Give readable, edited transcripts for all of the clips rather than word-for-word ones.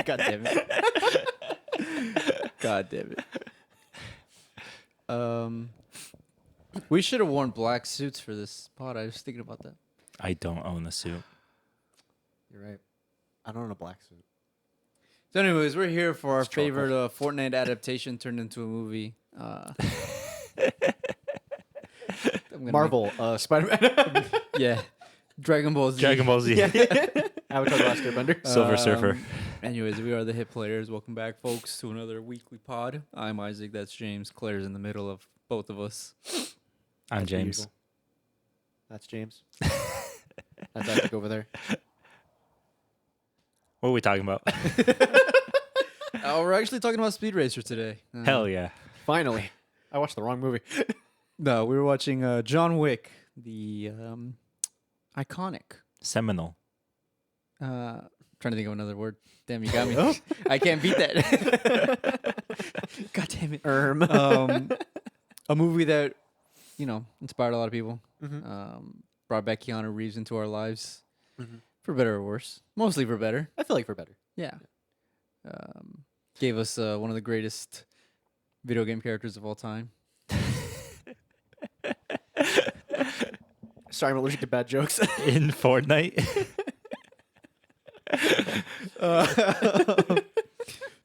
God damn it. God damn it. We should have worn black suits for this pod. I was thinking about that. I don't own a suit. You're right. I don't own a black suit. So, anyways, we're here for our It's troll favorite Fortnite adaptation turned into a movie. Marvel, Spider-Man. Yeah. Dragon Ball Z. Dragon Ball Z. Avatar: The Last Airbender. Silver Surfer. Anyways, we are the Hit Players. Welcome back, folks, to another weekly pod. I'm Isaac. That's James. Claire's in the middle of both of us. I'm That's James. usual. That's James. That's Isaac over there. What are we talking about? We're actually talking about Speed Racer today. Hell yeah. Finally. I watched the wrong movie. No, we were watching John Wick, the iconic. Seminal. Trying to think of another word. Damn, you got me. I can't beat that. God damn it. A movie that, inspired a lot of people. Mm-hmm. Brought back Keanu Reeves into our lives. Mm-hmm. For better or worse. Mostly for better. I feel like for better. Yeah. Gave us one of the greatest video game characters of all time. Sorry, I'm allergic to bad jokes. In Fortnite.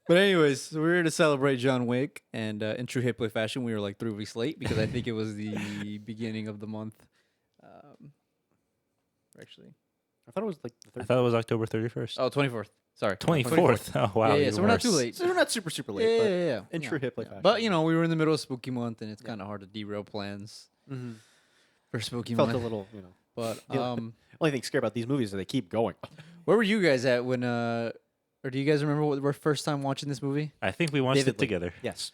But anyways, so we're here to celebrate John Wick, and in true Hit Play fashion, we were like 3 weeks late because I think it was the beginning of the month. Actually, I thought it was like the I 3rd. thought it was October 31st. oh, 24th. Sorry. 24th. Oh, wow. Yeah, so we're not too worse. late. So we're not super late. Yeah. In true Hit Play fashion. But, we were in the middle of Spooky Month, and it's kind of hard to derail plans Mm-hmm. for Spooky Felt Month. a little, But Yeah. Only thing scary about these movies is that they keep going. where were you guys at when, or do you guys remember what our first time watching this movie? I think we watched it Vividly. together. Yes.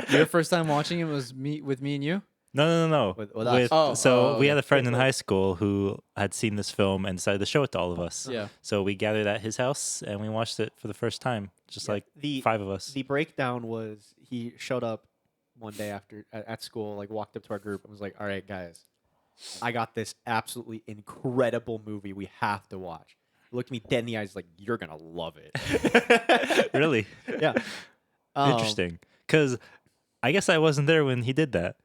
Your first time watching it was with me and you? No. With us. We okay. had a friend in high school who had seen this film and decided to show it to all of us. Yeah. So we gathered at his house and we watched it for the first time. Just like the 5 of us. The breakdown was he showed up one day after at school, like walked up to our group and was like, "All right, guys, I got this absolutely incredible movie we have to watch." He looked me dead in the eyes, like, "You're gonna love it." Really? Yeah. Interesting. Because I guess I wasn't there when he did that.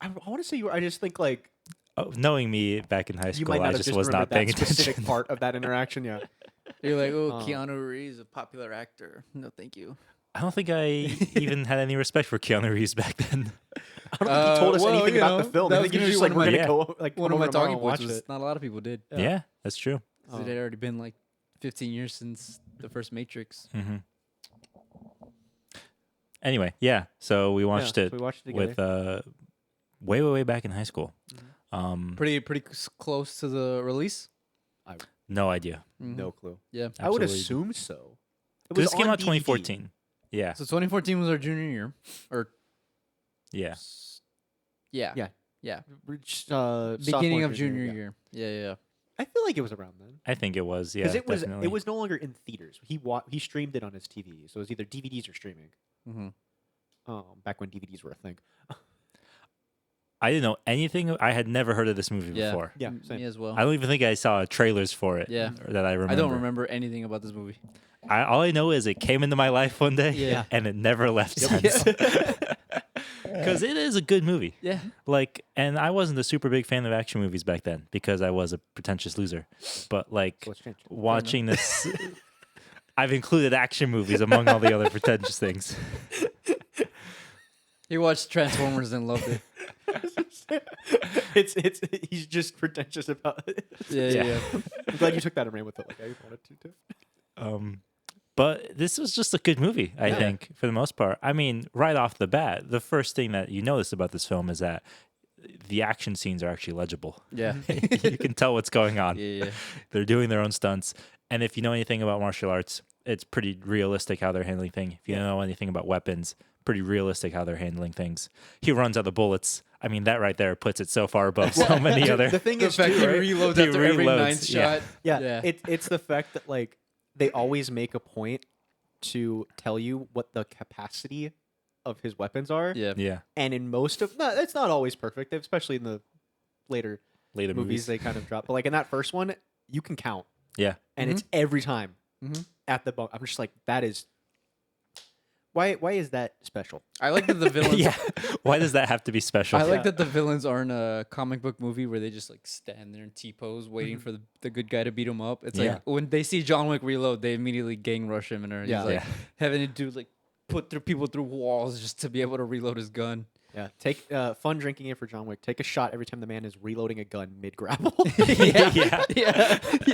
I want to say you were. I just think like Oh, knowing me back in high you school, might not I have just just was not remembered paying that specific attention. part of that interaction. Yeah. You're like, Oh. Keanu Reeves, a popular actor. No, thank you. I don't think I even had any respect for Keanu Reeves back then. I don't think he told us well, anything you about know, the film. that I was think he gonna was just be like, one "We're of gonna go like One come of my over tomorrow talking and watch points was it." not a lot of people did. Yeah, that's true. 'Cause it had already been like 15 years since the first Matrix. Hmm. Anyway, yeah. So we watched so it we watched it together. with way back in high school. Pretty close to the release. No idea. No clue. Yeah. I would Absolutely. assume so. It This came on out DVD. 2014. Yeah, So 2014 was our junior year, or yeah. yeah, Sophomore, beginning of junior yeah. year. Yeah. I feel like it was around then. I think it was. Yeah, Because definitely. it was no longer in theaters. He streamed it on his TV, so it was either DVDs or streaming. Mm-hmm. Back when DVDs were a thing. I didn't know anything. I had never heard of this movie Yeah. before. Yeah, same. Me as well. I don't even think I saw trailers for it. Yeah. or that I remember. I don't remember anything about this movie. All I know is it came into my life one day, Yeah. and it never left since. Because it is a good movie. Yeah. And I wasn't a super big fan of action movies back then because I was a pretentious loser. But So what's changed? watching this, I've included action movies among all the other pretentious things. He watched Transformers and loved it. it's he's just pretentious about it. Yeah. I'm glad you took that and ran with it like I wanted to too. But this was just a good movie, I think, for the most part. I mean, right off the bat, the first thing that you notice about this film is that the action scenes are actually legible. Yeah. You can tell what's going on. Yeah. They're doing their own stunts. And if you know anything about martial arts, it's pretty realistic how they're handling things. If you don't know anything about weapons, pretty realistic how they're handling things. He runs out of bullets. I mean, that right there puts it so far above so many other. The thing The is, fact too, he right? reloads He after every reloads, ninth yeah. shot. Yeah. It's the fact that like they always make a point to tell you what the capacity of his weapons are. Yeah. Yeah. And in most of it's not always perfect, especially in the later Later movies movies. they kind of drop. But like in that first one, you can count. Yeah. And it's every time at the bone. I'm just like, that is why is that special? I like that the villains. Yeah. Why does that have to be special? I like that the villains aren't a comic book movie where they just like stand there in T-pose waiting for the good guy to beat him up. It's Yeah. like when they see John Wick reload, they immediately gang rush him and he's like having to do like put through people through walls just to be able to reload his gun. Yeah, take fun drinking in for John Wick. Take a shot every time the man is reloading a gun mid grapple. yeah.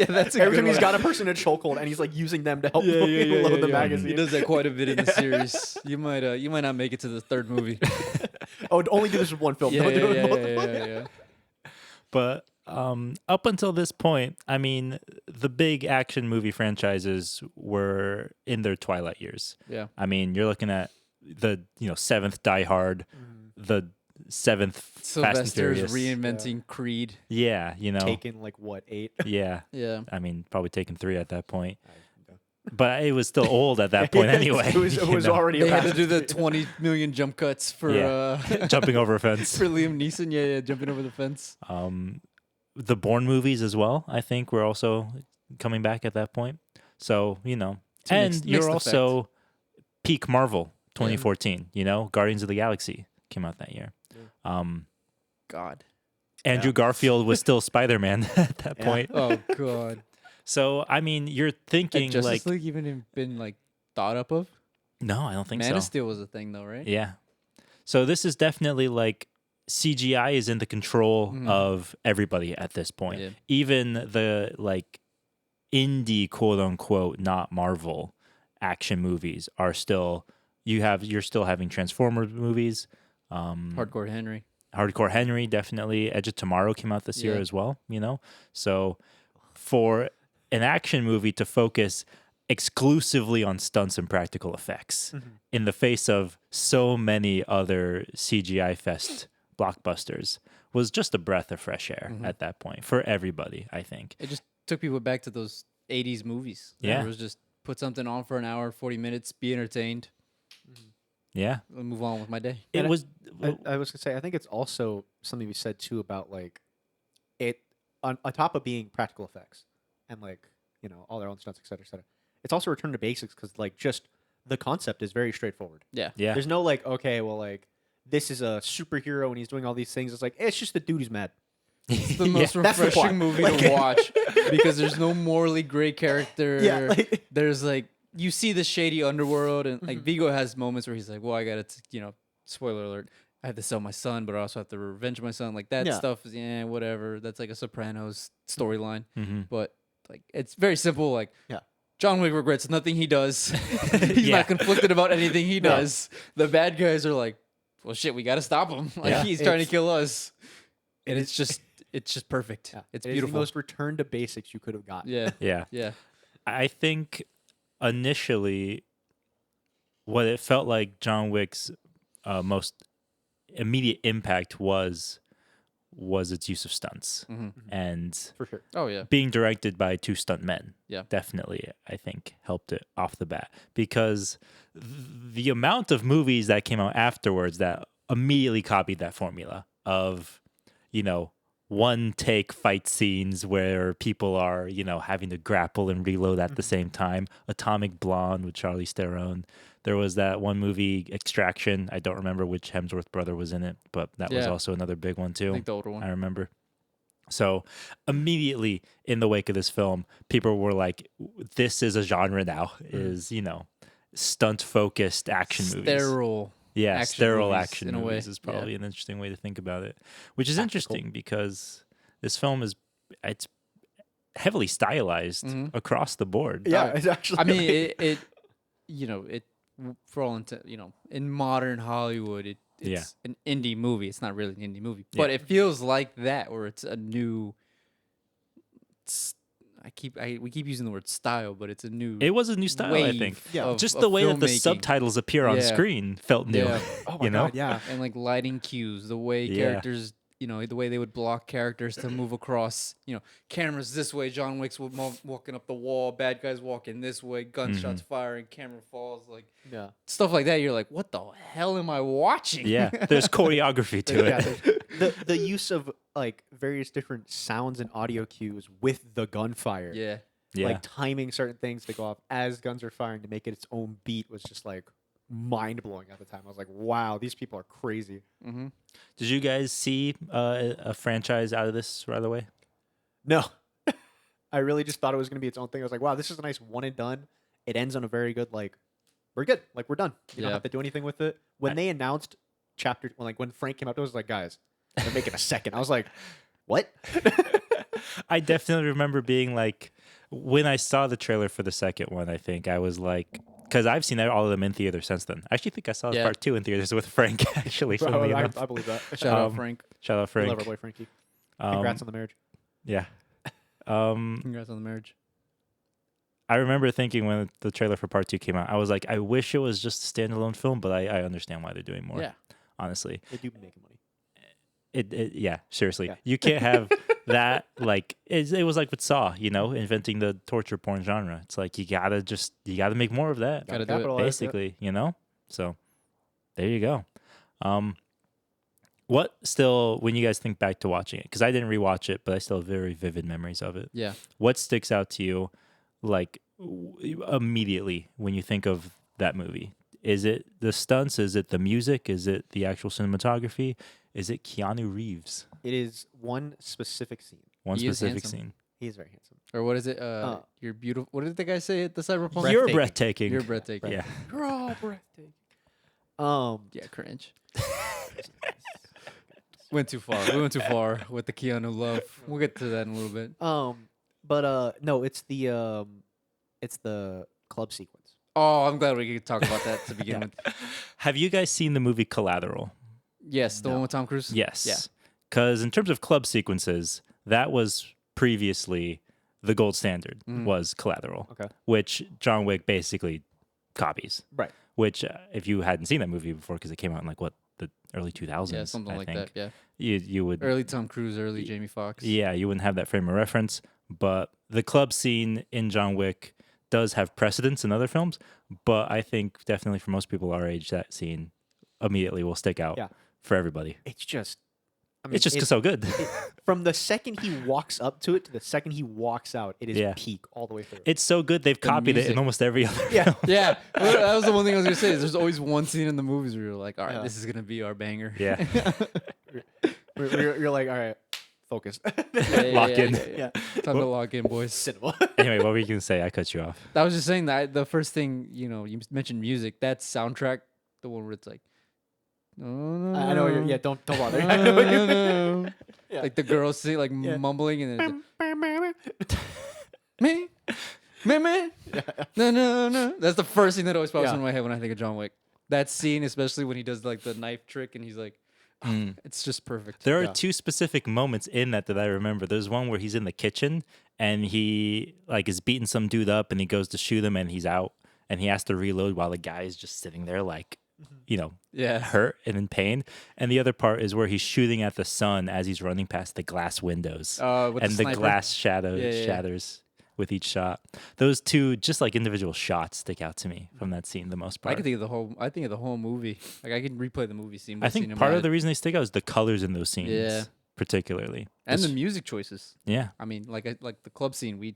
That's a every good time he's one. got a person in a chokehold and he's like using them to help load the He magazine. does that quite a bit in the series. You might not make it to the third movie. Oh, only do this with one film. Don't do it with both. yeah. But up until this point, I mean, the big action movie franchises were in their twilight years. Yeah. I mean, you're looking at the seventh Die Hard, the seventh Fast and Sylvester's Furious. reinventing Creed. Yeah, Taken like what, 8? Yeah, Yeah. I mean, probably taken 3 at that point. But it was still old at that point anyway. It was you know, already. They had to past- do the 20 million jump cuts for jumping over a fence. for Liam Neeson. Yeah, jumping over the fence. The Bourne movies as well, I think, were also coming back at that point. So, and mixed you're effect. also peak Marvel 2014, Guardians of the Galaxy came out that year. God. Andrew Garfield was still Spider-Man at that point. Oh God. So, I mean, you're Had thinking Justice like, League even been like thought up of? no, I don't think Man so. of Steel was a thing though, right? Yeah. So this is definitely like CGI is in the control of everybody at this point. Yeah. Even the like indie quote unquote not Marvel action movies are still you're still having Transformers movies. Hardcore Henry. Hardcore Henry, definitely. Edge of Tomorrow came out this year Yeah. as well, So for an action movie to focus exclusively on stunts and practical effects in the face of so many other CGI fest blockbusters was just a breath of fresh air at that point for everybody, I think. It just took people back to those 80s movies. Yeah. It was just put something on for an hour, 40 minutes, be entertained, Yeah. and move on with my day. It And was I was gonna say, I think it's also something we said too about like it on top of being practical effects and like all their own stunts, et cetera, et cetera. It's also a return to basics because like just the concept is very straightforward. Yeah. yeah. There's no like, okay, well, like this is a superhero and he's doing all these things. It's like it's just the dude who's mad. It's the most That's the plot. refreshing movie Like- to watch because there's no morally gray character. Yeah, like- There's like you see the shady underworld, and like Vigo has moments where he's like, "Well, I gotta, spoiler alert, I have to sell my son, but I also have to revenge my son." Like that Yeah. stuff is whatever. That's like a Sopranos storyline, Mhm. but like it's very simple. Like Yeah. John Wick regrets nothing he does. He's Yeah. not conflicted about anything he does. The bad guys are like, "Well, shit, we gotta stop him. Like Yeah. he's trying to It's- kill us," and it's just perfect. Yeah. It's It is beautiful. the most return to basics you could have gotten. Yeah. Yeah. Yeah. I think initially what it felt like John Wick's most immediate impact was its use of stunts and For sure. Oh yeah. being directed by 2 stunt men. Yeah. Definitely, I think, helped it off the bat because the amount of movies that came out afterwards that immediately copied that formula of, one take fight scenes where people are, having to grapple and reload at the same time. Atomic Blonde with Charlize Theron. There was that one movie, Extraction. I don't remember which Hemsworth brother was in it, but that was Yeah. also another big one too. I think the older one. I remember. So immediately in the wake of this film, people were like, this is a genre now, is, stunt focused action movies. Sterile. Yeah, action sterile movies, action in a way. movies is Yeah. probably an interesting way to think about it, which is Tactical. interesting because this film it's heavily stylized across the board. Yeah, it's actually. I mean, it for all intent, in modern Hollywood, it's an indie movie. It's not really an indie movie, but Yeah. it feels like that, where it's a new. We keep using the word style, but it's a new. It was a new style, I wave think. Yeah. Just of the way that the filmmaking. subtitles appear on Yeah. screen felt new. Yeah. Oh my you know? god, yeah. and like lighting cues, the way Yeah. characters, the way they would block characters to move across, cameras this way, John Wick's walking up the wall, bad guys walking this way, gunshots firing, camera falls, like Yeah. stuff like that. You're like, what the hell am I watching? Yeah, there's choreography to Yeah, it. the use of like various different sounds and audio cues with the gunfire. yeah, Yeah. Like timing certain things to go off as guns are firing to make it its own beat was just like mind blowing at the time. I was like, wow, these people are crazy. Mm-hmm. Did you guys see a franchise out of this right away? No, I really just thought it was going to be its own thing. I was like, wow, this is a nice one and done. It ends on a very good, like, we're good. Like, we're done. You don't Yeah. have to do anything with it. When they announced when Frank came out, it was like, guys, they're making a second. I was like, what? I definitely remember being like, when I saw the trailer for the second one, I think I was like, because I've seen all of them in theater since then. I actually think I saw part 2 in theaters with Frank, actually. Bro, I believe that. Shout out Frank. Shout out We Frank. love our boy Frankie. Congrats on the marriage. Yeah. Congrats on the marriage. I remember thinking when the trailer for part 2 came out, I was like, I wish it was just a standalone film, but I understand why they're doing more. Yeah. Honestly. They do be making money. Yeah, seriously. Yeah. You can't have that, like, it was like with Saw, inventing the torture porn genre. It's like, you gotta make more of that. Gotta do it. capitalize, Basically, So, there you go. What still, when you guys think back to watching it, because I didn't rewatch it, but I still have very vivid memories of it. Yeah. What sticks out to you, like, immediately when you think of that movie? Is it the stunts? Is it the music? Is it the actual cinematography? Is it Keanu Reeves? It is one specific scene. One He is specific handsome. scene. He is very handsome. Or what is it? You're beautiful. What did the guy say at the Cyberpunk? You're Breathtaking. breathtaking. You're breathtaking. Yeah. You're all breathtaking. Yeah, cringe. Went too far. We went too far with the Keanu love. We'll get to that in a little bit. But no, it's the club sequence. Oh, I'm glad we could talk about that to begin with. Have you guys seen the movie Collateral? Yes, the one with Tom Cruise. Yes. Yeah. Because in terms of club sequences, that was previously the gold standard, was Collateral. Okay. Which John Wick basically copies. Right. Which, if you hadn't seen that movie before, because it came out in the early 2000s. Yeah, something I like think, that. Yeah. You would. Early Tom Cruise, early Jamie Foxx. Yeah, you wouldn't have that frame of reference. But the club scene in John Wick does have precedence in other films. But I think definitely for most people our age, that scene immediately will stick out for everybody. It's just, I mean, It's just so good. From the second he walks up to it to the second he walks out, it is peak all the way through. It's so good. They've copied it in music. almost every other Yeah. film. Yeah. Well, that was the one thing I was going to say. Is there's always one scene in the movies where you're like, all right, this is going to be our banger. Yeah. You're like, all right, focus. Lock in. Yeah. Time to lock in, boys. Cinema. Anyway, what were you going to say? I cut you off. I was just saying that the first thing, you mentioned music. That soundtrack, the one where it's like, I know. Yeah. Don't bother. Yeah. Like the girls sing, like mumbling, and then it's like, me, no. That's the first thing that always pops in my head when I think of John Wick. That scene, especially when he does like the knife trick, and he's like, it's just perfect. There are two specific moments in that I remember. There's one where he's in the kitchen and he like is beating some dude up and he goes to shoot him and he's out and he has to reload while the guy is just sitting there like, hurt and in pain. And the other part is where he's shooting at the sun as he's running past the glass windows With and the sniper. glass shatters with each shot. Those two just like individual shots stick out to me from that scene the most part. I think of the whole movie. Like I can replay the movie scene. By I think scene in part my of the head. reason they stick out is the colors in those scenes. Yeah. Particularly. And the music choices. Yeah. I mean, like the club scene,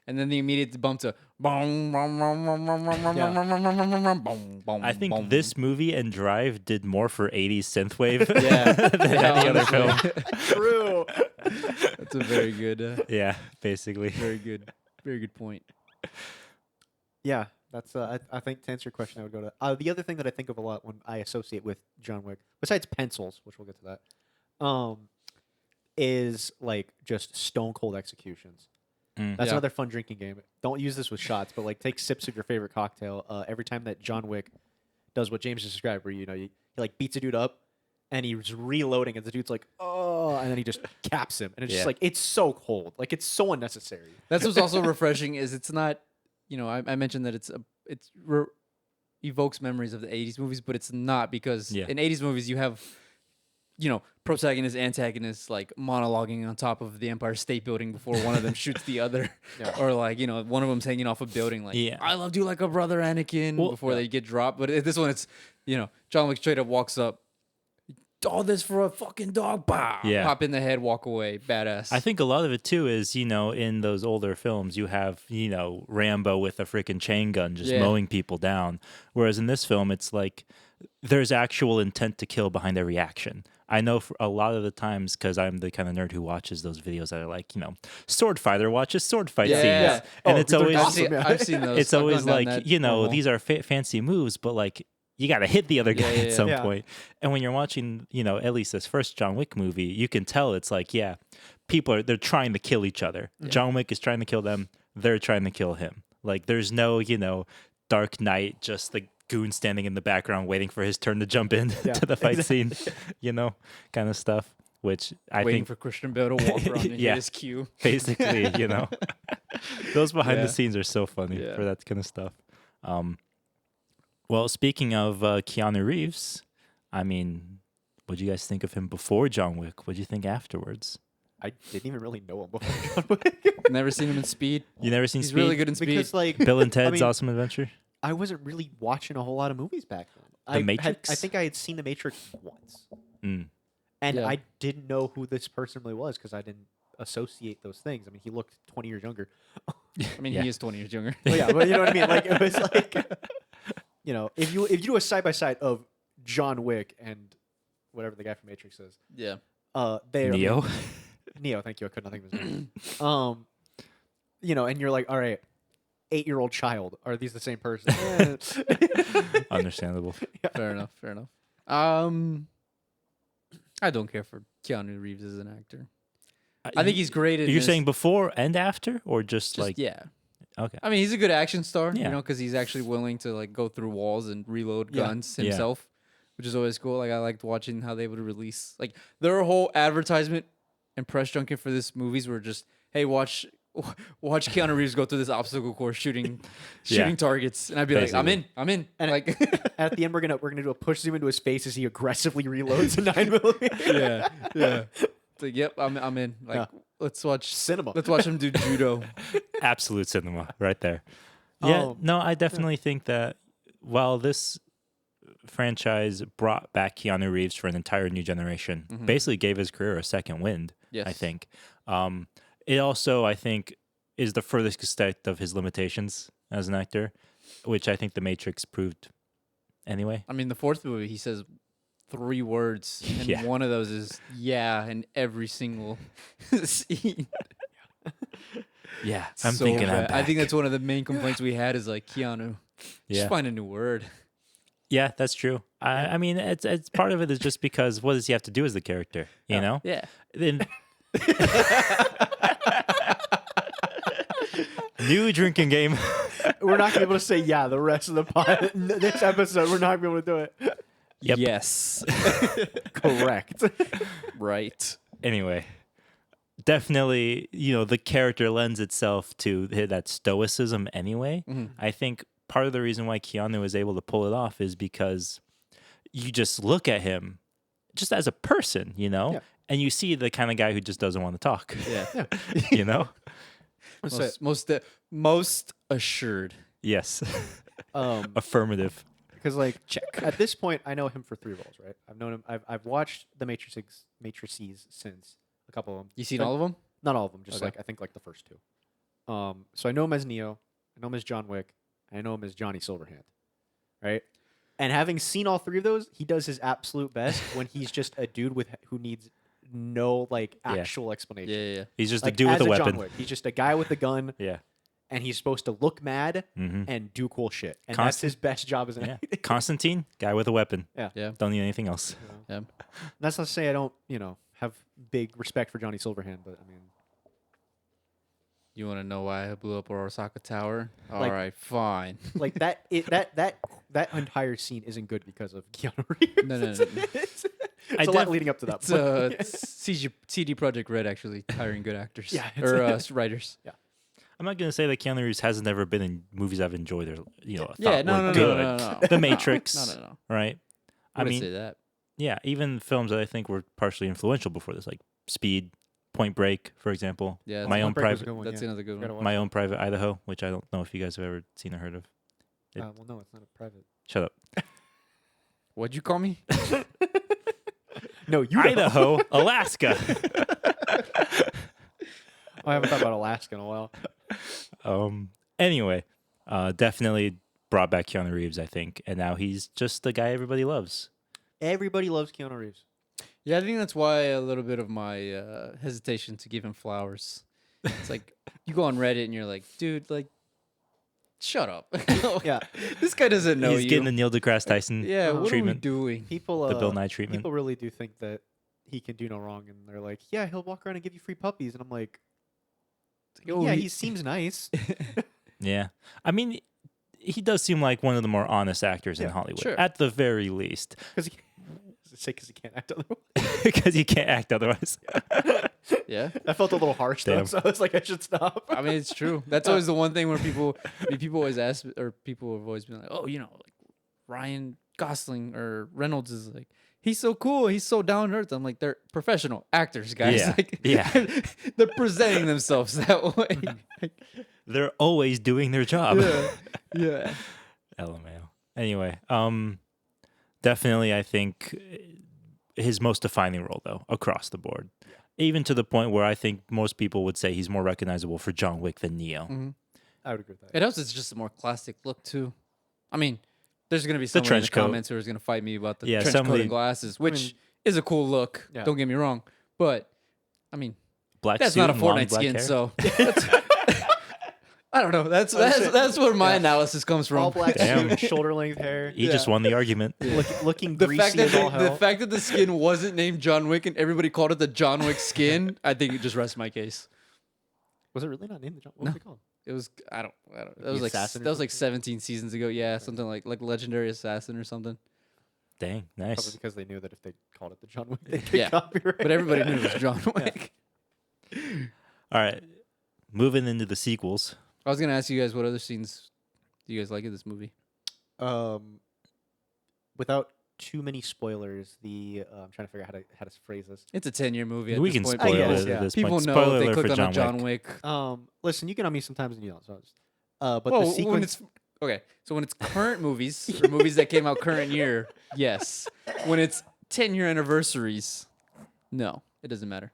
and then the immediate bump to I think this movie and Drive did more for 80s synthwave than any other film. True. That's a very good, Yeah, basically. very good point. Yeah, that's. I think to answer your question, I would go to the other thing that I think of a lot when I associate with John Wick, besides pencils, which we'll get to that, is like just stone cold executions. That's another fun drinking game. Don't use this with shots, but like take sips of your favorite cocktail. Every time that John Wick does what James just described, where he like beats a dude up and he's reloading, and the dude's like, oh, and then he just caps him, and it's just like it's so cold, like it's so unnecessary. That's what's also refreshing is it's not, I mentioned that evokes memories of the 80s movies, but it's not because in 80s movies you have, protagonist, antagonist, like monologuing on top of the Empire State Building before one of them shoots the other, or like, one of them's hanging off a building like, I loved you like a brother, Anakin, before they get dropped. But this one, it's, John Wick straight up walks up, all this for a fucking dog. Bah! Yeah. Pop in the head, walk away. Badass. I think a lot of it too is, in those older films, you have, Rambo with a freaking chain gun just Yeah. mowing people down. Whereas in this film, it's like there's actual intent to kill behind every action. I know for a lot of the times, because I'm the kind of nerd who watches those videos that are like, sword fighter watches sword fight Yeah. scenes. And Oh, it's they're always, awesome. I've seen those. it's I've always gone down like, that wormhole. these are fancy moves, but like, you got to hit the other guy Yeah, at some yeah. point. And when you're watching, at least this first John Wick movie, you can tell it's like, yeah, they're trying to kill each other. Yeah. John Wick is trying to kill them. They're trying to kill him. Like, there's no, Dark Knight, just the goon standing in the background waiting for his turn to jump in Yeah, to the fight scene, kind of stuff, which I waiting think for Christian Bale to walk around and Yeah. hit his cue. basically, those behind Yeah. the scenes are so funny Yeah. for that kind of stuff. Well, speaking of Keanu Reeves, I mean, what do you guys think of him before John Wick? What do you think afterwards? I didn't even really know him before John Wick. Never seen him in Speed. You never seen He's Speed? really good in Speed. Because like Bill and Ted's mean, Awesome Adventure? I wasn't really watching a whole lot of movies back then. The Matrix? I think I had seen The Matrix once, Mm. and Yeah. I didn't know who this person really was because I didn't associate those things. I mean, he looked 20 years younger. I mean, Yeah. he is 20 years younger. Well, yeah, but you know what I mean. Like it was like, if you do a side by side of John Wick and whatever the guy from Matrix is, Yeah. they Neo? Neo, thank you. I could not think of his name. And you're like, all right, 8-year-old child. Are these the same person? Understandable. Fair enough. Fair enough. I don't care for Keanu Reeves as an actor. I think he's great. You're saying before and after, or just like yeah. okay? I mean, he's a good action star. Yeah. Because he's actually willing to like go through walls and reload Yeah. guns Yeah. himself, which is always cool. Like I liked watching how they would release like their whole advertisement and press junket for this movies were just, hey, watch Keanu Reeves go through this obstacle course shooting targets, and I'd be like, Basically. I'm in. And like, At the end, we're gonna do a push zoom into his face as he aggressively reloads a 9mm. yeah. It's like, yep, I'm in. Like, Yeah. let's watch Cinema. Let's watch him do judo. Absolute cinema, right there. Yeah, no, I definitely think that while this franchise brought back Keanu Reeves for an entire new generation, basically gave his career a second wind. Yes. I think. It also, I think, is the furthest step of his limitations as an actor, which I think The Matrix proved anyway. I mean, the fourth movie, he says 3 words, and Yeah. one of those is "yeah" in every single scene. Yeah, I'm So thinking I'm bad. back. I think that's one of the main complaints we had is like Keanu. Yeah. Just find a new word. Yeah, that's true. I mean, it's part of it is just because what does he have to do as the character? You know? Yeah. Then new drinking game. We're not gonna be able to say yeah the rest of the pod. This episode, we're not gonna be able to do it. Yep. Yes. Correct. Right. Anyway, definitely, the character lends itself to that stoicism anyway. I think part of the reason why Keanu is able to pull it off is because you just look at him just as a person, Yeah. and you see the kind of guy who just doesn't want to talk, Yeah. you know? Most assured. Yes. Um, Affirmative. because like at this point, I know him for 3 roles, right? I've known him. I've watched the Matrices since a couple of them. You seen So- all of them? Not all of them, just Okay. like I think like the first 2. So I know him as Neo. I know him as John Wick. I know him as Johnny Silverhand, right? And having seen all 3 of those, he does his absolute best when he's just a dude who needs no like Yeah. actual explanation. Yeah. He's just Like, a dude with as a John weapon. Wick, he's just a guy with a gun, Yeah. and he's supposed to look mad hmm and do cool shit. And that's Constant- his best job as an Yeah. actor. Constantine, guy with a weapon. Yeah. Yeah. Don't need anything else. Yeah. That's not to say I don't, have big respect for Johnny Silverhand, but I mean, You want to know why I blew up Osaka Tower? All Like- right, fine. like that entire scene isn't good because of Keanu Reeves. No. It's I a lot def- leading up to that. It's but- CD Project Red actually hiring good actors. Yeah, Or writers. I'm not gonna say that Keanu Reeves hasn't ever been in movies I've enjoyed or thought Yeah, no, were no, good. no. The Matrix, No. right? I I wouldn't mean, say that. yeah, even films that I think were partially influential before this, like Speed, Point Break, for example. Yeah, my that's own Point Break was a private, good one, That's yeah. another good Gotta one. watch my own private Idaho, which I don't know if you guys have ever seen or heard of. well, no, it's not a private. Shut up. What'd you call me? No, you Idaho, Alaska. I haven't thought about Alaska in a while. Anyway, definitely brought back Keanu Reeves, I think, and now he's just the guy everybody loves. Everybody loves Keanu Reeves. Yeah, I think that's why a little bit of my hesitation to give him flowers. It's like you go on Reddit and you're like, dude, like, shut up. Yeah. This guy doesn't know He's you. getting the Neil deGrasse Tyson Yeah, what treatment. are we doing? People, The Bill Nye treatment. People really do think that he can do no wrong, and they're like, yeah, he'll walk around and give you free puppies, and I'm like, Oh, yeah, he seems nice. Yeah. I mean, he does seem like one of the more honest actors in Yeah, Hollywood, sure. at the very least. Because he can't act otherwise. Because he can't act otherwise. Yeah. That felt a little harsh, though, Damn. so I was like, I should stop. I mean, it's true. That's always the one thing where people always ask, or people have always been like, oh, you know, like Ryan Gosling or Reynolds is like, he's so cool, he's so down to earth. I'm like, they're professional actors, guys. Yeah. Like, Yeah. they're presenting themselves that way. Like, They're always doing their job. yeah. LMAO. Anyway, definitely, I think his most defining role, though, across the board. Even to the point where I think most people would say he's more recognizable for John Wick than Neo. Mm-hmm. I would agree with that. It helps. It's just a more classic look too. I mean, there's gonna be someone in trench the coat. comments who is gonna fight me about the Yeah, trench somebody- coat and glasses, which is a cool look. Yeah. Don't get me wrong, but I mean, Black that's suit not a and long Fortnite black skin, hair. so I don't know. That's where my analysis comes from. All black Damn. suit, shoulder length hair, He just won the argument. looking The greasy fact that as all the hell. fact that the skin wasn't named John Wick and everybody called it the John Wick skin, I think it just rests my case. Was it really not named the John? What was it called? It was I don't that The was like assassin or that was like something? 17 seasons ago. Yeah, something like legendary assassin or something. Dang, Probably nice. because they knew that if they called it the John Wick, they'd get Yeah. copyright. But everybody knew it was John Wick. All right, moving into the sequels. I was gonna ask you guys what other scenes do you guys like in this movie? Without too many spoilers, I'm trying to figure out how to phrase this. It's a 10-year movie. At We this can point. spoil I it guess, at yeah. this People point. know Spoiler if they alert click for on a John Wick. Listen, you can unmute sometimes and you don't. So but Well, the when sequence. it's okay, so when it's current movies or movies that came out current year, yes. When it's 10-year anniversaries, no, it doesn't matter.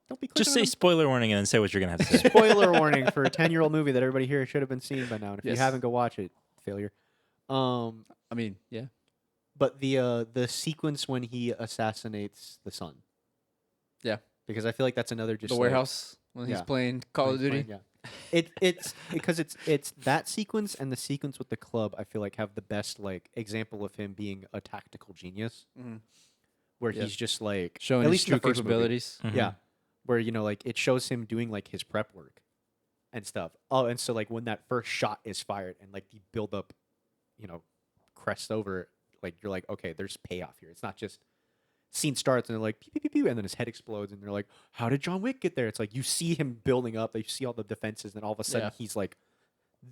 Don't be Just clicking say on spoiler warning and then say what you're gonna have to say. them. Spoiler warning for a 10-year-old movie that everybody here should have been seeing by now. And if Yes. you haven't, go watch it. Failure. I mean, yeah. But the sequence when he assassinates the son. Yeah. Because I feel like that's another just The like- warehouse when he's yeah. playing Call of He's Duty. playing, yeah. It's because it's that sequence and the sequence with the club. I feel like have the best like example of him being a tactical genius, Mhm. where Yeah. he's just like Showing at his least in true the first movie. capabilities. Mhm. Yeah, where like it shows him doing like his prep work and stuff. Oh, and so like when that first shot is fired and like the build up, crests over, like you're like, okay, there's payoff here. It's not just scene starts and they're like pew, pew, pew, pew, and then his head explodes and they're like, how did John Wick get there? It's like you see him building up, you see all the defenses, and then all of a sudden Yeah. he's like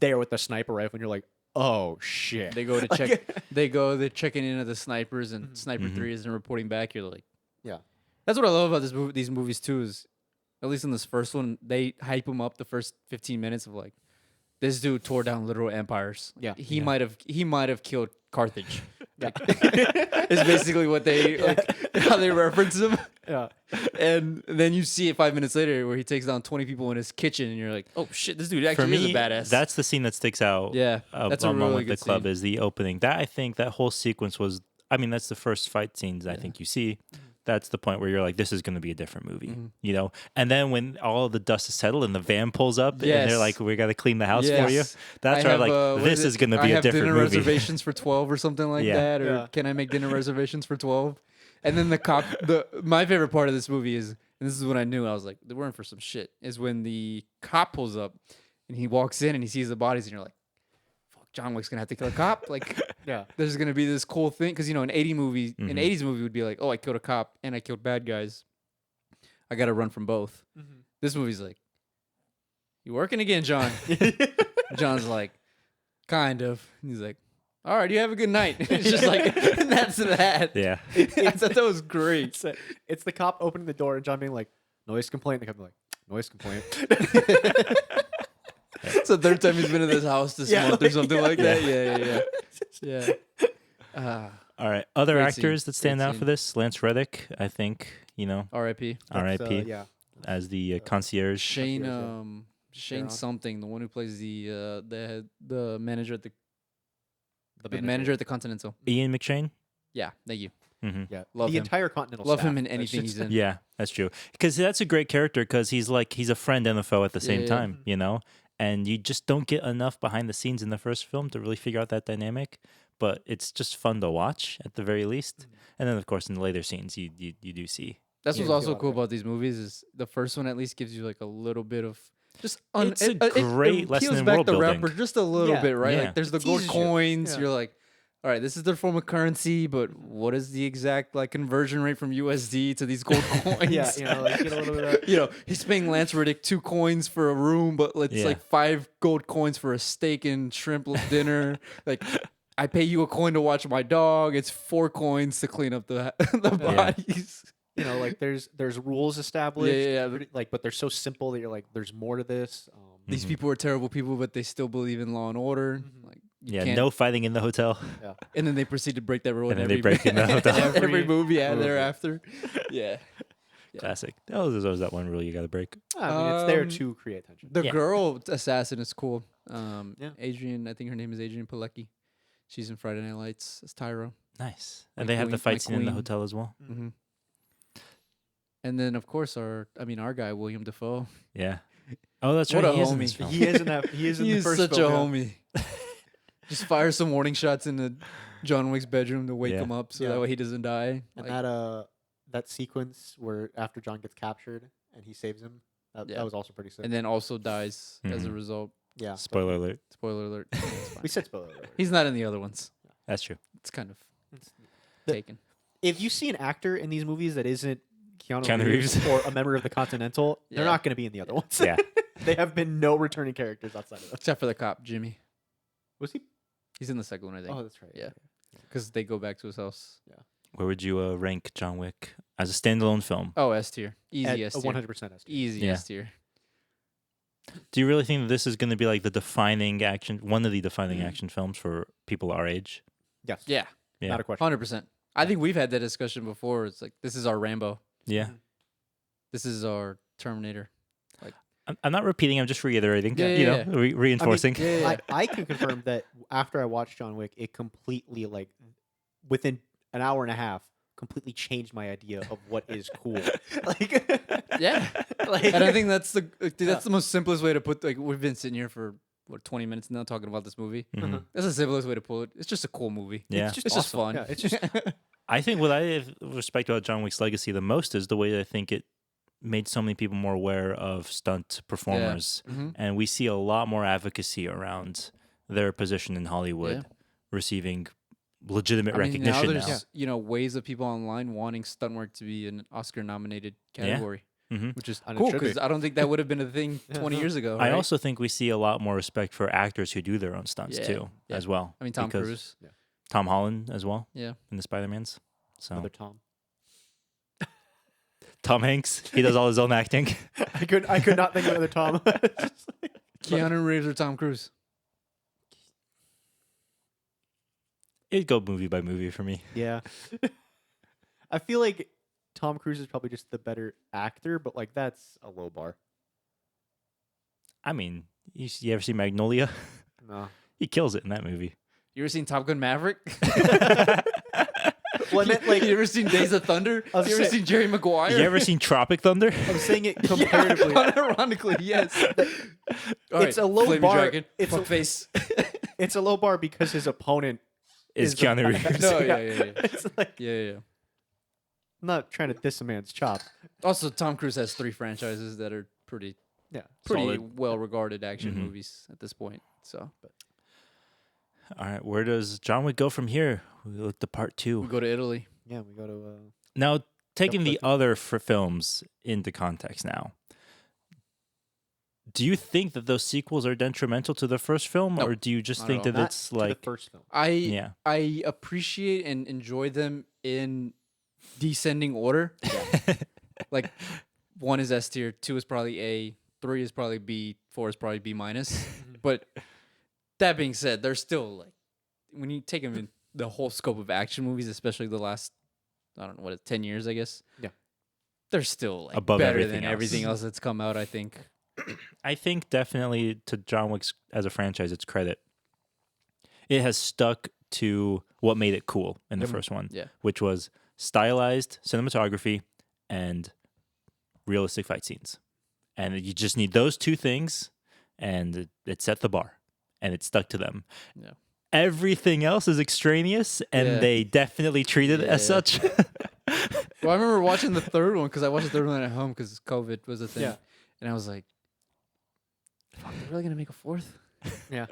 there with the sniper rifle, and you're like, oh shit. They go to Like- check. They're checking in at the snipers, and Sniper Mhm. 3 isn't reporting back. You're like, Yeah. That's what I love about these movies too. Is at least in this first one, they hype him up the first 15 minutes of like, this dude tore down literal empires. Yeah. he Yeah. might have killed Carthage. Like, it's basically what they how they reference him. Yeah. And then you see it 5 minutes later where he takes down 20 people in his kitchen, and you're like, oh shit, this dude For actually is me, a badass. that's the scene that sticks out. yeah, that's a among really the good club scene. is the opening. That I think that whole sequence was. I mean, that's the first fight scenes I think you see. That's the point where you're like, this is going to be a different movie, And then when all of the dust is settled and the van pulls up and Yes. they're like, we got to clean the house for you. Yes. That's I where I'm have, like, what this is is it? going to I be a have different dinner movie. reservations for 12 or something like Yeah. that, or Yeah. can I make dinner reservations for 12? And then the cop, my favorite part of this movie is, and this is when I knew I was like, they were in for some shit, is when the cop pulls up and he walks in and he sees the bodies, and you're like, fuck, John Wick's gonna have to kill a cop. Like, Yeah. there's gonna be this cool thing because an 80 movie, Mhm. an 80s movie would be like, oh, I killed a cop and I killed bad guys. I gotta run from both. This movie's like, you working again, John? John's like, kind of. And he's like, all right, you have a good night. It's just like, and that's that. Yeah. I thought that was great. It's the cop opening the door and John being like, noise complaint. The cop being like, noise complaint. It's the third time he's been in this house this Yeah, month or something like yeah. that. Yeah. All All right, other Great actors scene. that stand Great out scene. for this: Lance Reddick, I think. R.I.P. R.I.P. Yeah. as the concierge. Shane Concierge, yeah. Shane Sharon. something, the one who plays the manager at the The manager at the Continental. Ian McShane. Yeah, thank you. Mm-hmm. Yeah. Love the him. entire Continental Love staff. him in That's anything just- he's in. Yeah, that's true. Because that's a great character. Because he's a friend and a foe at the same Yeah. time. And you just don't get enough behind the scenes in the first film to really figure out that dynamic. But it's just fun to watch at the very least. And then of course in the later scenes you do see. That's Yeah, what's you see a also lot of cool it. about these movies is the first one at least gives you like a little bit of just It's a great lesson peels in back world the building. wrapper just a little Yeah, bit, right? yeah. Like there's the It gold teases you. coins. Yeah. You're like, all right, this is their form of currency, but what is the exact like conversion rate from USD to these gold coins? Yeah, like get a little bit of that. He's paying Lance Reddick 2 coins for a room, but it's Yeah. like 5 gold coins for a steak and shrimp dinner. Like, I pay you a coin to watch my dog. It's 4 coins to clean up the Yeah. bodies. Like there's rules established. Yeah. But they're so simple that you're like, there's more to this. These Mhm. people are terrible people, but they still believe in law and order. Like, you Yeah, can't- no fighting in the hotel. Yeah. And then they proceed to break that rule. And in then they every break in the hotel. every movie movie. thereafter. Yeah. Yeah. Classic. Oh, there's always that one rule you got to break. I mean, it's there Um, to create tension. The Yeah. girl assassin is cool. Yeah. Adrian, I think her name is Adrian Pilecki. She's in Friday Night Lights as Tyra. Nice. My And they have the queen- fight my scene in the queen. hotel as well. Mm-hmm. And then of course our guy William Dafoe. Yeah. Oh, that's What right. a He is in homie. this film. He is in that. He is in He the is first such film, a yeah. homie. Just fire some warning shots in the John Wick's bedroom to wake Yeah. him up so Yeah. that way he doesn't die. And Like, that sequence where after John gets captured and he saves him, that Yeah. was also pretty sick. and then also dies as a Mhm. result. yeah. Spoiler alert. Spoiler alert. It's fine. We said spoiler alert. He's not in the other ones. That's true. It's kind of The- taken. If you see an actor in these movies that isn't Keanu, Keanu Reeves, Reeves. or a member of the Continental, Yeah. they're not going to be in the other ones. Yeah. They have been no returning characters outside of those. Except for the cop, Jimmy. Was he? He's in the second one, I think. Oh, that's right. Yeah. Because they go back to his house. Where would you rank John Wick as a standalone film? Oh, S tier. Easy S At tier. 100% S tier. Easy Yeah. S tier. Do you really think that this is going to be like one of the defining Mm. action films for people our age? Yes. Yeah. Yeah. Not a question. 100%. I think we've had that discussion before. It's like, this is our Rambo. Yeah. This is our Terminator. I'm not repeating. I'm just reiterating. Yeah, you know, yeah, reinforcing. I can confirm that after I watched John Wick, it completely, like, within an hour and a half, completely changed my idea of what is cool. Like, Yeah. like, And I think that's the dude, Yeah. that's the most simplest way to put, like, we've been sitting here for, 20 minutes now talking about this movie. Mhm. That's the simplest way to pull it. It's just a cool movie. Yeah. it's just, It's just awesome. fun. Yeah, it's just I think what I respect about John Wick's legacy the most is the way that I think it made so many people more aware of stunt performers. Mhm. And we see a lot more advocacy around their position in Hollywood, Yeah. receiving legitimate I mean, now recognition there's ways of people online wanting stunt work to be an Oscar nominated category, Mhm. which is And it cool should be. because I don't think that would have been a thing Yeah, 20 no. years ago. I right? also think we see a lot more respect for actors who do their own stunts Yeah, too, yeah. as well. I mean, Tom because Cruise. Tom Holland as well Yeah. in the Spider-Mans. So another Tom. Tom Hanks, he does all his own acting. I could not think of another Tom. Just like- Keanu Reeves or Tom Cruise? It'd go movie by movie for me. yeah. I feel like Tom Cruise is probably just the better actor, but like that's a low bar. I mean, you ever see Magnolia? No. He kills it in that movie. You ever seen Top Gun Maverick? Well, I meant like you ever seen Days of Thunder? I was You ever saying- seen Jerry Maguire? You ever seen Tropic Thunder? I'm saying it Yeah, comparatively. unironically, yes. All It's a low Flaming bar. Dragon, It's a- fuckface. It's a low bar because his opponent Is the Keanu badass. Reeves. No, yeah. It's like Yeah. I'm not trying to diss a man's chop. Also, Tom Cruise has 3 franchises that are pretty Yeah. Solid. well regarded action Mhm. movies at this point. So All right, where does John Wick go from here? We look to part we 2. go to Italy. Yeah, we go to Now, taking the Go other films into context now, do you think that those sequels are detrimental to the first film, No, or do you just not think at all. that not it's to like, the first film. yeah, I appreciate and enjoy them in descending order. Like 1 is S tier, 2 is probably A, 3 is probably B, 4 is probably B minus. But that being said, they're still like when you take them in the whole scope of action movies, especially the last, I don't know what, 10 years, I guess. Yeah. They're still like Above better everything than else. everything else that's come out, I think. I think definitely to John Wick's as a franchise, its credit. It has stuck to what made it cool in the first one, Yeah. which was stylized cinematography and realistic fight scenes. And you just need those two things, and it set the bar, and it stuck to them. Yeah. Everything else is extraneous, and Yeah. they definitely treat it as Yeah. such. Well, I remember watching the third one because I watched the third one at home because COVID was a thing. Yeah. And I was like, fuck, they're really going to make a fourth? Yeah.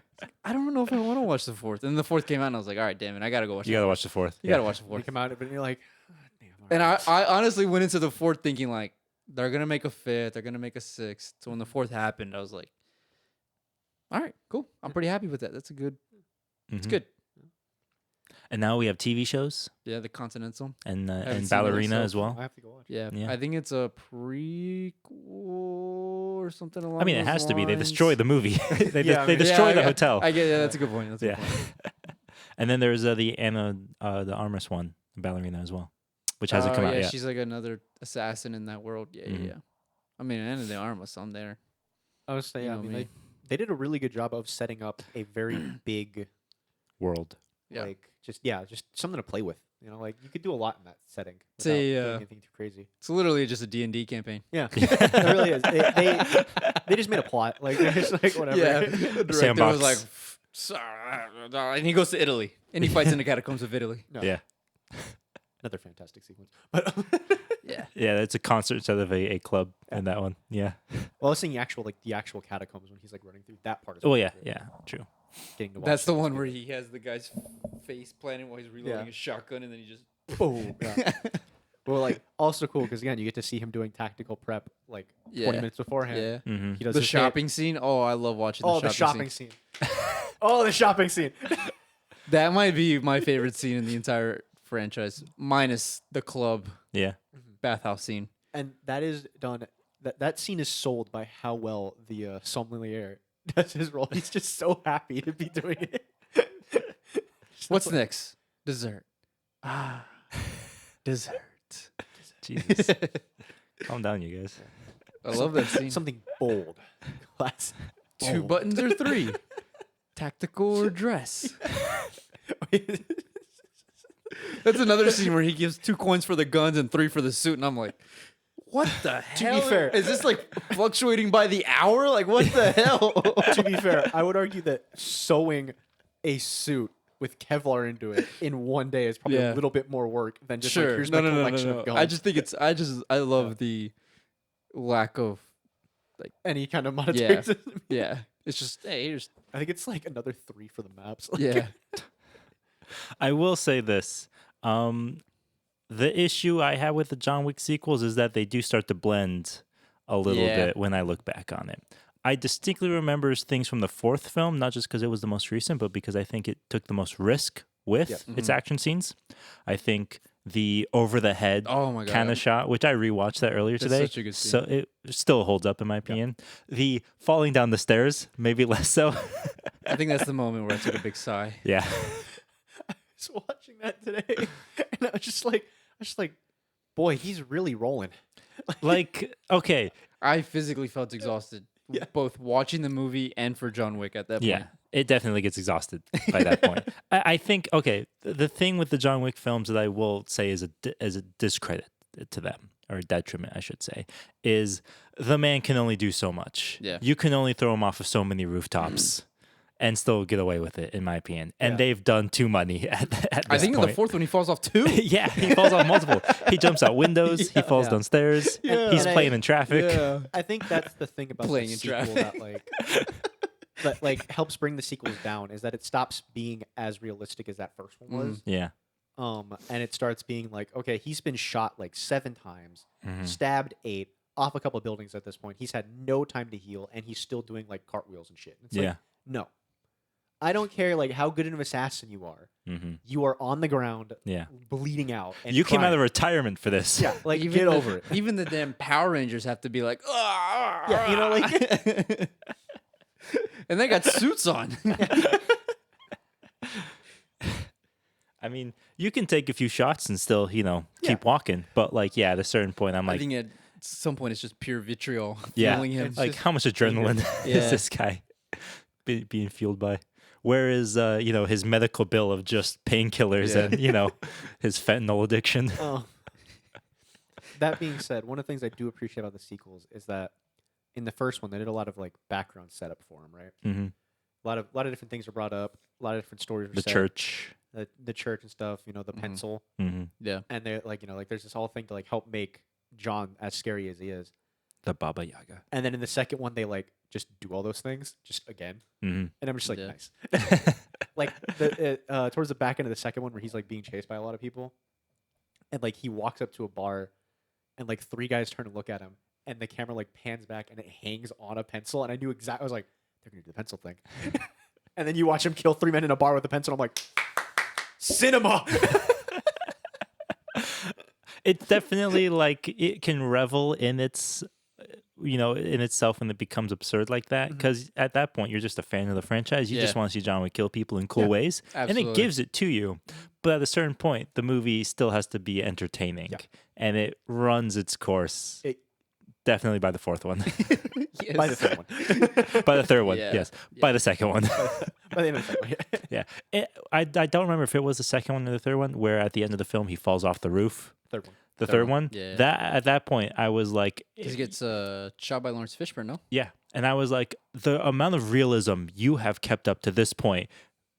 I don't know if I want to watch the fourth. And the fourth came out, and I was like, all right, damn it, I got to go watch You the gotta fourth. watch the fourth. You got to watch the They fourth. come out, but you're like, "Ah, damn. all And right." I honestly went into the fourth thinking, like, they're going to make a fifth, they're going to make a sixth. So when the fourth happened, I was like, all right, cool. I'm pretty happy with that. That's a good, it's Mhm. good. And now we have TV shows Yeah, the Continental. and seen it Ballerina myself. as well. I have to go watch. Yeah, Yeah. I think it's a prequel or something along I mean, it those has to be. They lines. destroy the movie. they Yeah, I mean- destroy the yeah. hotel. I get. Yeah, that's a good point. That's a Yeah. good point. And then there's the Anna, the Armas one, Ballerina as well, which hasn't come out yeah, yet. she's like another assassin in that world. Yeah, Mhm. yeah. I mean, and the Armas on there. I was saying, You I know mean, me. they did a really good job of setting up a very big, World. Yeah. just something to play with. You know, like you could do a lot in that setting It's without a, doing anything too crazy. It's literally just a D&D campaign. Yeah, it really is. They just made a plot. Like they're just like whatever. The director Sandbox. was like, and he goes to Italy and he fights in the catacombs of Italy. No, Yeah. another fantastic sequence. But Yeah. Yeah, it's a concert instead of a club in that one. Yeah. well, I was seeing the actual catacombs when he's like running through that part. Is Oh, my yeah. favorite. Yeah. True. Getting to watch That's the things one get- where he has the guy's face planted while he's reloading Yeah. his shotgun and then he just. Boom. Yeah. Well, like also cool because again you get to see him doing tactical prep like 20 Yeah. minutes beforehand. Yeah. Mm-hmm. He does The his hit. shopping scene. Oh, I love watching Oh, the the shopping shopping scene. scene. Oh, the shopping scene. That might be my favorite scene in the entire franchise, minus the club Yeah. bathhouse scene. And that is done. That scene is sold by how well the sommelier does his role. He's just so happy to be doing it. What's next? Dessert. Ah, dessert. Jesus. Calm down, you guys. I love that scene. Something bold. Class. 2 buttons or 3? Tactical or dress? That's another scene where he gives 2 coins for the guns and 3 for the suit, and I'm like, what the hell? be fair- is this like fluctuating by the hour? Like, what the hell? To be fair, I would argue that sewing a suit with Kevlar into it in one day is probably Yeah. a little bit more work than just Sure. like here's no, my no, no, collection no, no. of guns. I just think it's. I love the lack of. any kind of monetary Yeah. system. Yeah, it's just hey, here's I think it's like another 3 for the maps. Like, yeah. I will say this. The issue I have with the John Wick sequels is that they do start to blend a little Yeah. bit when I look back on it. I distinctly remember things from the fourth film, not just because it was the most recent, but because I think it took the most risk with Yep. its action scenes. I think the over the head Oh my god. kind of shot, which I rewatched that earlier That's today, such a good so scene. it still holds up in my opinion. The falling down the stairs, maybe less so. I think that's the moment where I took a big sigh. Yeah. I was watching that today, and I was just like, boy, he's really rolling. Like, okay, I physically felt exhausted, Yeah. both watching the movie and for John Wick at that yeah, point. it definitely gets exhausted by that point. I think, okay, the thing with the John Wick films that I will say is a discredit to them, or a detriment, I should say, is the man can only do so much. Yeah. You can only throw him off of so many rooftops and still get away with it, in my opinion. And Yeah. they've done too many at this I think in point. the fourth one he falls off too. Yeah, he falls off multiple. He jumps out windows. He falls Yeah. downstairs. Yeah. He's And playing in traffic. Yeah. I think that's the thing about Playing the in sequel traffic. that like helps bring the sequels down is that it stops being as realistic as that first one was. Yeah. And it starts being like, okay, he's been shot like 7 times, Mhm. stabbed 8, off a couple of buildings at this point. He's had no time to heal, and he's still doing like cartwheels and shit. It's Yeah. like, no. I don't care like how good of an assassin you are. Mm-hmm. You are on the ground, Yeah. bleeding out. And You came out crying. of retirement for this. Yeah, like Even get the- over it. Even the damn Power Rangers have to be like, Yeah, you know, like and they got suits on. I mean, you can take a few shots and still, Yeah. keep walking. But like, yeah, at a certain point, I'm I like, think at some point it's just pure vitriol yeah, fueling him. It's like just how much adrenaline Yeah. is this guy being fueled by? Where is his medical bill of just painkillers Yeah. and his fentanyl addiction? Oh. That being said, one of the things I do appreciate about the sequels is that in the first one they did a lot of like background setup for him, right? Hmm. A lot of different things were brought up, a lot of different stories were The set. church. The church and stuff, the pencil, Hmm. Yeah. and they're like there's this whole thing to like help make John as scary as he is. The Baba Yaga. And then in the second one they like just do all those things just again, Hmm. and I'm just like Yeah. nice. Like towards the back end of the second one where he's like being chased by a lot of people, and like he walks up to a bar, and like 3 guys turn to look at him, and the camera like pans back and it hangs on a pencil, and I knew exactly. I was like, they're gonna do the pencil thing, and then you watch him kill 3 men in a bar with a pencil. And I'm like, cinema. It definitely like it can revel in its in itself when it becomes absurd like that, because at that point you're just a fan of the franchise. You just Yeah. want to see John Wick kill people in cool Yeah, ways, and it absolutely. gives it to you. But at a certain point the movie still has to be entertaining. Yeah. And it runs its course It- definitely by the fourth one. Yes. By the third one. By the third one, Yeah. yes. By the second one. By the end of the second one. Yeah. I don't remember if it was the second one or the third one where at the end of the film he falls off the roof. Third one. The Third third one, one? yeah. That at that point I was like, Because he gets shot by Lawrence Fishburne, no? yeah. And I was like, the amount of realism you have kept up to this point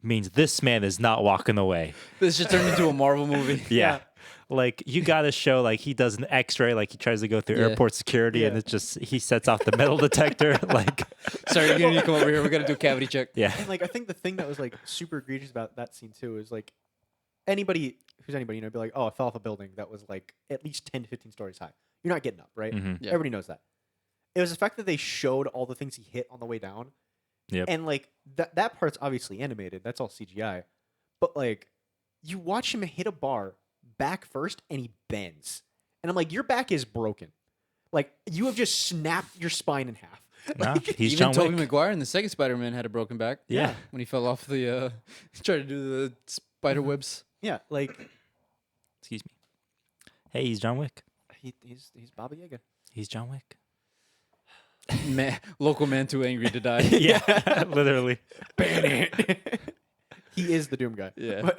means this man is not walking away. This just turned into a Marvel movie. Yeah. Like you got to show like he does an X-ray, like he tries to go through Yeah. airport security, and Yeah. it just he sets off the metal detector. Like, Sorry, you're going to come over here. We're going to do a cavity check. yeah, And like I think the thing that was like super egregious about that scene too is like anybody be like, oh, I fell off a building that was like at least 10 to 15 stories high. You're not getting up, right? Mhm. Yeah. Everybody knows that. It was the fact that they showed all the things he hit on the way down. Yep. And like that part's obviously animated. That's all CGI. But like you watch him hit a bar back first and he bends. And I'm like, your back is broken. Like you have just snapped your spine in half. Nah, Like, he's Even John Tobey Wick. Maguire in the second Spider-Man had a broken back. Yeah. When he fell off the, tried to do the spider webs. yeah, like Excuse me. Hey, he's John Wick. he's Baba Yaga. He's John Wick. Man, local man too angry to die. Yeah, literally. He is the Doom guy. Yeah.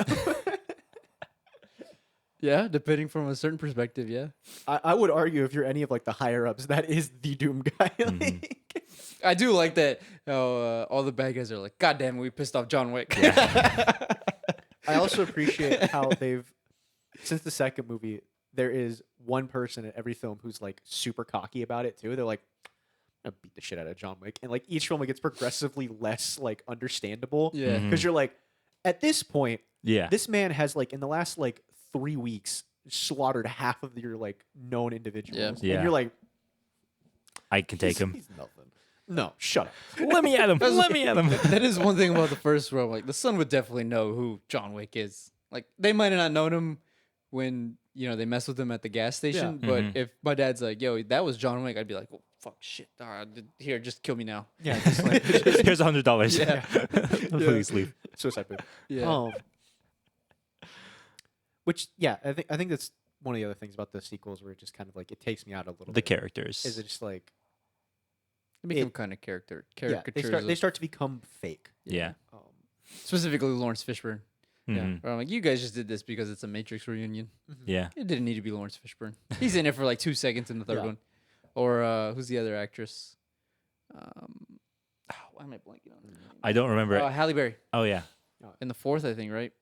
Yeah, depending from a certain perspective, yeah. I would argue if you're any of like the higher ups, that is the Doom guy. Like, I do like that. All the bad guys are like, God damn it, we pissed off John Wick. I also appreciate how they've, since the second movie, there is one person in every film who's like super cocky about it too. They're like, I'm gonna beat the shit out of John Wick, and like each film it gets progressively less like understandable. Yeah. Mhm. Because you're like, at this point, Yeah. this man has like in the last like 3 weeks slaughtered half of your like known individuals. Yeah. And you're like, I can take him. He's nothing. No, shut up. Let me at him. Let me at him. That is one thing about the first one. Like, the son would definitely know who John Wick is. Like, they might have not known him when, they mess with him at the gas station. Yeah. But Mhm. if my dad's like, yo, that was John Wick, I'd be like, oh, fuck, shit. All right, here, just kill me now. Yeah, just like Here's $100. Yeah. Please leave. suicide move. Yeah. Which I think that's one of the other things about the sequels where it just kind of like it takes me out a little The bit. characters. Is it just like They become kind of caricatures. they start to become fake. Yeah. Um, Specifically Lawrence Fishburne. Mhm. Where I'm like, you guys just did this because it's a Matrix reunion. Yeah. It didn't need to be Lawrence Fishburne. He's in it for like 2 seconds in the third Yeah. one. Or who's the other actress? Why am I blanking on her name? I don't remember. Halle Berry. Oh, yeah. In the fourth, I think, right?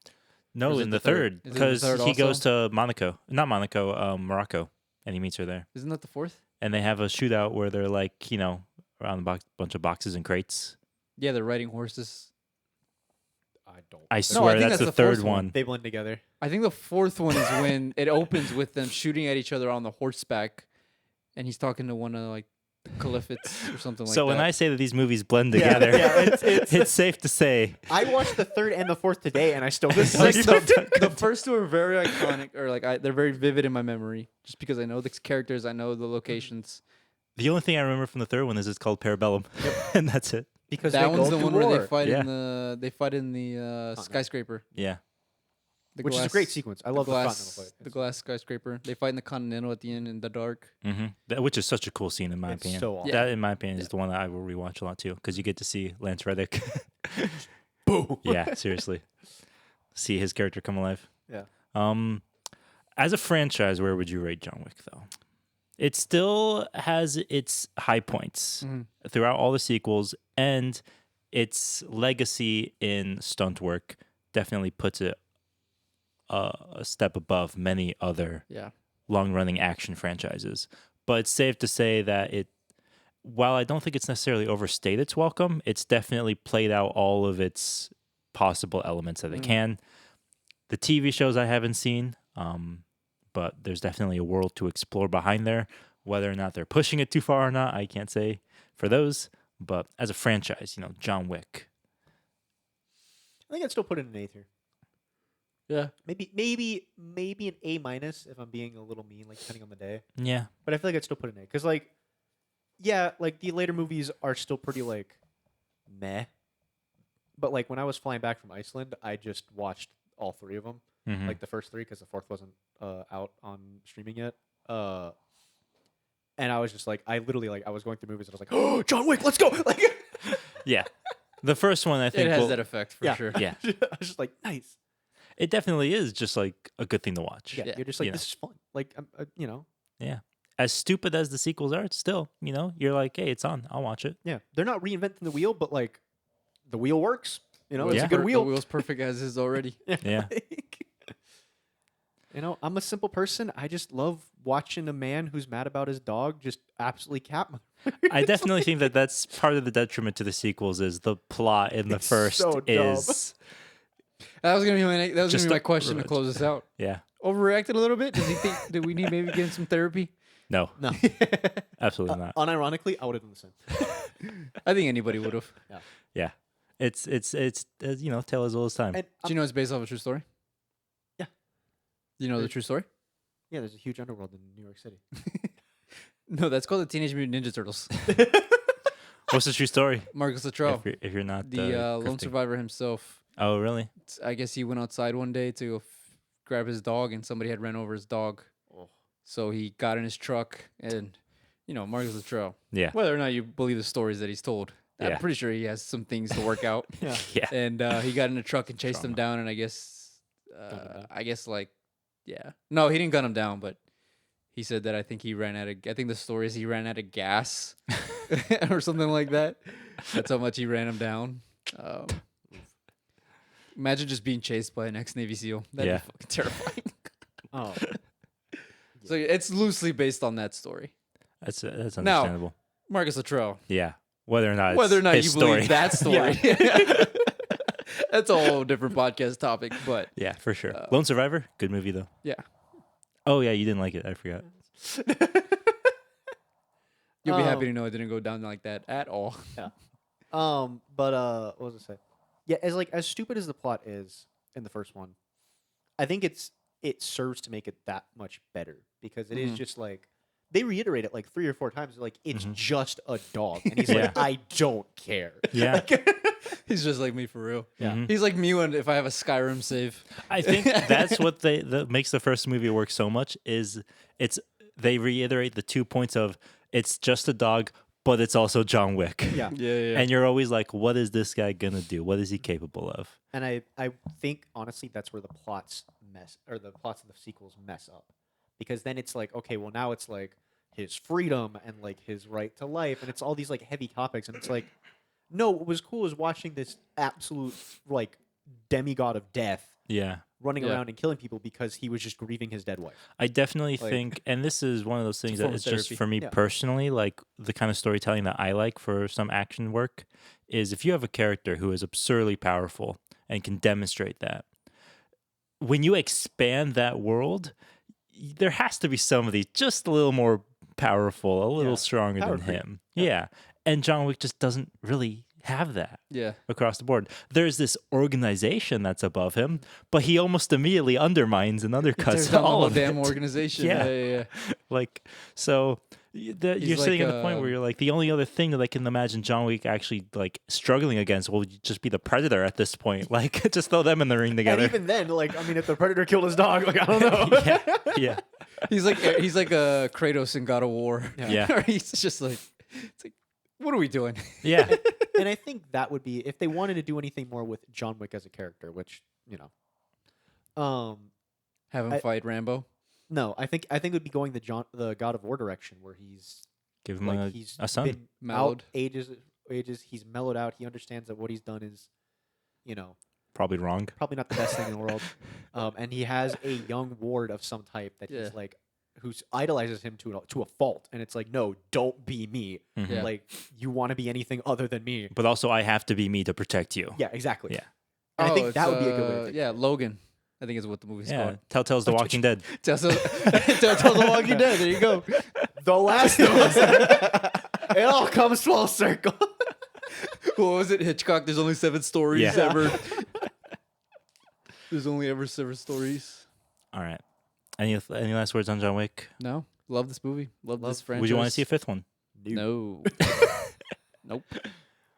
Or No, is in it the the third? third. Is it the Because third he goes also? to Monaco. Not Monaco, Morocco. And he meets her there. Isn't that the fourth? And they have a shootout where they're like, around a bunch of boxes and crates. Yeah, they're riding horses. I don't. I I swear think that's the that's the third fourth one. one. They blend together. I think the fourth one is when it opens with them shooting at each other on the horseback, and he's talking to one of like the caliphates or something like So that. when I say that these movies blend Yeah, together, yeah, it's safe to say. I watched the third and the fourth today, and I still the first two are very iconic, or like they're very vivid in my memory, just because I know the characters, I know the locations. The only thing I remember from the third one is it's called Parabellum, and that's it. because That they one's go the to one where war. they fight Yeah. in the skyscraper. Yeah. Which is a great sequence. I love the Continental fight. The glass skyscraper. They fight in the Continental at the end in the dark. Which is such a cool scene in my opinion. So awesome. That, in my opinion, is the one that I will rewatch a lot too, because you get to see Lance Reddick. Boom. Yeah, seriously. See his character come alive. Yeah. As a franchise, where would you rate John Wick, though? It still has its high points throughout all the sequels, and its legacy in stunt work definitely puts it a step above many other long-running action franchises. But it's safe to say that while I don't think it's necessarily overstayed its welcome, it's definitely played out all of its possible elements that it can. The TV shows I haven't seen, but there's definitely a world to explore behind there. Whether or not they're pushing it too far or not, I can't say for those. But as a franchise, John Wick. I think I'd still put it in an A tier. Yeah. Maybe an A minus if I'm being a little mean, like depending on the day. Yeah. But I feel like I'd still put it in A. Because like, yeah, like the later movies are still pretty like meh. But like when I was flying back from Iceland, I just watched all three of them. Like the first three, because the fourth wasn't out on streaming yet. And I was just like, I literally like, I was going through movies and I was like, oh, John Wick, let's go! Like, Yeah. The first one, I think, it has that effect for sure. Yeah. I was just like, nice. It definitely is just like a good thing to watch. Yeah, you're just like, this is fun. Like, Yeah. As stupid as the sequels are, it's still, you're like, hey, it's on. I'll watch it. Yeah, they're not reinventing the wheel, but like, the wheel works. It's Yeah. a good wheel. The wheel's perfect as is already. Yeah. I'm a simple person. I just love watching a man who's mad about his dog just absolutely cat. I definitely think that that's part of the detriment to the sequels is the plot in the It's first so dumb. is That was gonna be Just my a question to revenge. cause us out. yeah. Overreacted a little bit? Does he think that we need maybe getting some therapy? No, No, absolutely not. unironically, I would have done the same. I think anybody would have. Yeah. It's tale as old as time. And Do you know it's based off a true story? Yeah. Do you know the true story? yeah, there's a huge underworld in New York City. No, that's called the Teenage Mutant Ninja Turtles. What's the true story? Marcus Luttrell, If you're not the lone grifting. survivor himself. Oh, really? I guess he went outside one day to grab his dog, and somebody had ran over his dog. Oh. So he got in his truck, and Marcus Luttrell. Yeah. Whether or not you believe the stories that he's told, Yeah. I'm pretty sure he has some things to work out. Yeah. Yeah. And he got in a truck and chased him down, and I guess, no, he didn't gun him down, but he said that I think the story is he ran out of gas or something like that. That's how much he ran him down. Imagine just being chased by an ex-Navy SEAL. That'd Yeah. be fucking terrifying. Oh, So it's loosely based on that story. That's understandable. Marcus Luttrell. Yeah. Whether or not it's You his story. believe that story. That's a whole different podcast topic, but Yeah, for sure. Lone Survivor, good movie though. yeah. Oh yeah, you didn't like it. I forgot. You'll be happy to know it didn't go down like that at all. yeah. But what was I say? Yeah, as stupid as the plot is in the first one, I think it serves to make it that much better because it is just like they reiterate it like 3 or 4 times. Like it's just a dog, and he's Yeah. like, I don't care. Yeah. He's just like me for real. Yeah. Mhm. He's like me when if I have a Skyrim save. I think that's what that makes the first movie work so much is they reiterate the 2 points of it's just a dog, but it's also John Wick. Yeah. Yeah. And you're always like, what is this guy gonna do? What is he capable of? And I think honestly that's where the plots of the sequels mess up. Because then it's like, okay, well now it's like his freedom and like his right to life and it's all these like heavy topics and it's like no, what was cool is watching this absolute like demigod of death Yeah. running Yeah. around and killing people because he was just grieving his dead wife. I definitely Like- think, and this is one of those things a that form of it's just therapy. for me Yeah. personally, like the kind of storytelling that I like for some action work is if you have a character who is absurdly powerful and can demonstrate that, when you expand that world, there has to be somebody just a little more powerful, a little Yeah. stronger Power than creep. him. Yeah. Yeah. And John Wick just doesn't really have that Yeah. across the board. There's this organization that's above him, but he almost immediately undermines and undercuts Tears down the all whole of damn it. organization. Yeah. Yeah. Like, so you're He's sitting like, at the point where you're like, the only other thing that I can imagine John Wick actually like struggling against will just be the Predator at this point. Like, just throw them in the ring And together. even then, like, I mean, if the Predator killed his dog, like, I don't know. yeah. He's like a Kratos in God of War. Yeah. He's just like, it's like, what are we doing? Yeah. And I think that would be if they wanted to do anything more with John Wick as a character, which Have him fight Rambo. no, I think it would be going the God of War direction where he's Give him like he's a son. been Mellowed. out ages. He's mellowed out. He understands that what he's done is, Probably wrong. probably not the best thing in the world. And he has a young ward of some type that Yeah. he's like, who idolizes him to a fault. And it's like, no, don't be me. Mhm. Yeah. Like, you want to be anything other than me. But also, I have to be me to protect you. Yeah, exactly. Yeah. And I think it's, that would be a good way to take Yeah, Logan. I think is what the movie's Yeah. called. Telltale's The Walking Dead. Telltale's The Walking Dead. There you go. The Last of Us. It all comes full circle. What was it? Hitchcock. There's only 7 stories Yeah. ever. There's only ever 7 stories. All right. Any last words on John Wick? No, love this movie. Love this franchise. Would you want to see a 5th one? No. Nope.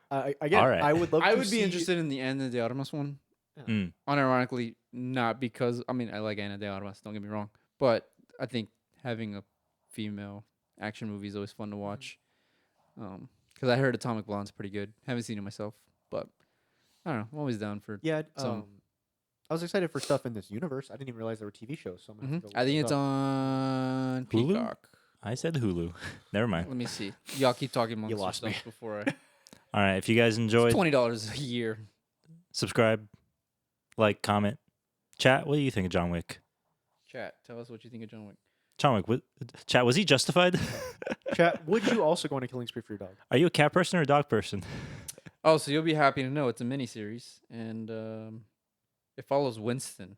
Again, All right. I would love. I to would be see- interested in the Ana de Armas one. Mm. Unironically, not because I like Ana de Armas. Don't get me wrong, but I think having a female action movie is always fun to watch. Because I heard Atomic Blonde's pretty good. Haven't seen it myself, but I don't know. I'm always down for. Yeah. some- I was excited for stuff in this universe. I didn't even realize there were TV shows. So I'm gonna have to go I think look it's up. on Hulu? Peacock. I said Hulu. Never mind. Let me see. Y'all keep talking amongst You lost me. yourselves before I. All right. If you guys enjoyed, $20 a year. subscribe, like, comment, chat. What do you think of John Wick? Chat. Tell us what you think of John Wick. John Wick. Chat. Was he justified? Chat. Would you also go on a killing spree for your dog? Are you a cat person or a dog person? Oh, so you'll be happy to know it's a miniseries, and it follows Winston.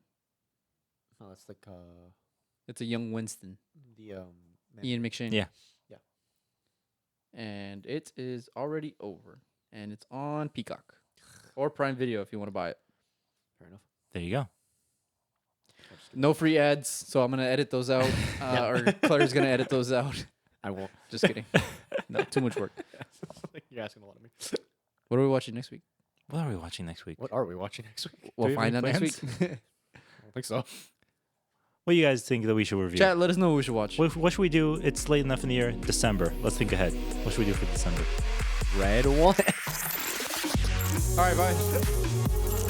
Oh, that's like It's a young Winston, the man- Ian McShane. Yeah. Yeah. And it is already over, and it's on Peacock or Prime Video if you want to buy it. Fair enough. There you go. I'm just kidding. No free ads, so I'm gonna edit those out, or Claire's gonna edit those out. I won't. Just kidding. No, too much work. You're asking a lot of me. What are we watching next week? What are we watching next week? What are we watching next week? We'll we have find any out next plans? week. I don't think so. What do you guys think that we should review? Chat, let us know what we should watch. What should we do? It's late enough in the year. December. Let's think ahead. What should we do for December? Red one. All right, bye.